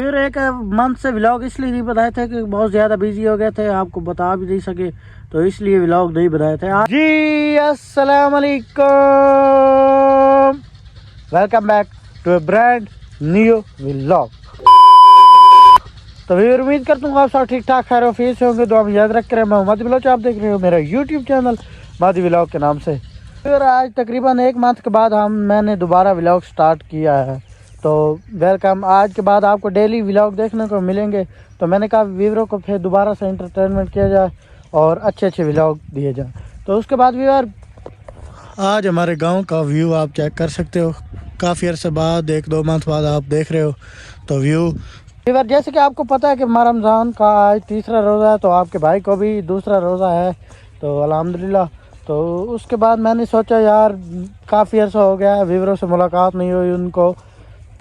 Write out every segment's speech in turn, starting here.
फिर एक मंथ से व्लॉग इसलिए नहीं बनाए थे कि बहुत ज़्यादा बिजी हो गए थे, आपको बता भी नहीं सके, तो इसलिए व्लॉग नहीं बनाए थे। जी अस्सलाम वालेकुम, welcome back to a brand new vlog. तो भी उम्मीद करता हूँ आप सब ठीक ठाक खैर ऑफिस से होंगे। तो आप याद रख कर मैं मादी व्लॉग, आप देख रहे हो मेरा यूट्यूब चैनल मादी व्लॉग के नाम से। फिर आज तकरीबन एक मंथ के बाद मैंने दोबारा व्लॉग स्टार्ट किया है, तो वेलकम। आज के बाद आपको डेली व्लॉग देखने को मिलेंगे, तो मैंने कहा व्यूअरों को फिर दोबारा से एंटरटेनमेंट किया जाए और अच्छे अच्छे व्लॉग दिए जाए। तो उसके बाद व्यूअर आज हमारे गांव का व्यू आप चेक कर सकते हो। काफ़ी अरसे बाद, 1-2 मंथ बाद आप देख रहे हो तो व्यू। व्यूअर जैसे कि आपको पता है कि हमारा रमज़ान का आज तीसरा रोज़ा है, तो आपके भाई को भी दूसरा रोज़ा है, तो अल्हम्दुलिल्लाह। तो उसके बाद मैंने सोचा यार काफ़ी अर्सा हो गया है, व्यूअरों से मुलाकात नहीं हुई, उनको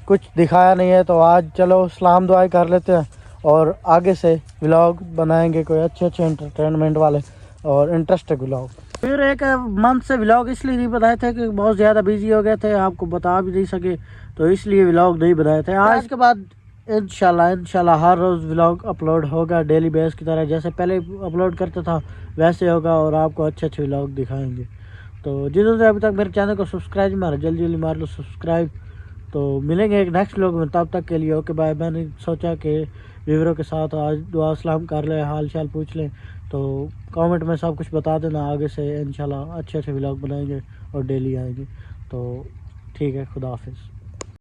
कुछ दिखाया नहीं है, तो आज चलो सलाम दुआई कर लेते हैं और आगे से व्लॉग बनाएंगे कोई अच्छे अच्छे एंटरटेनमेंट वाले और इंटरेस्टिंग व्लॉग। फिर एक मंथ से व्लॉग इसलिए नहीं बनाए थे कि बहुत ज़्यादा बिजी हो गए थे, आपको बता भी नहीं सके, तो इसलिए व्लॉग नहीं बनाए थे। आज के बाद इंशाल्लाह हर रोज़ व्लॉग अपलोड होगा डेली बेस की तरह, जैसे पहले अपलोड करता था वैसे होगा और आपको अच्छे अच्छे व्लॉग दिखाएंगे। तो जिन्होंने अभी तक मेरे चैनल को सब्सक्राइब मारा जल्दी जल्दी मार लो सब्सक्राइब। तो मिलेंगे एक नेक्स्ट व्लॉग में, तब तक के लिए ओके बाय। मैंने सोचा कि व्यूअरों के साथ आज दुआ सलाम कर लें, हाल चाल पूछ लें, तो कमेंट में सब कुछ बता देना। आगे से इंशाल्लाह अच्छे अच्छे व्लॉग बनाएंगे और डेली आएंगे। तो ठीक है, खुदा हाफिज़।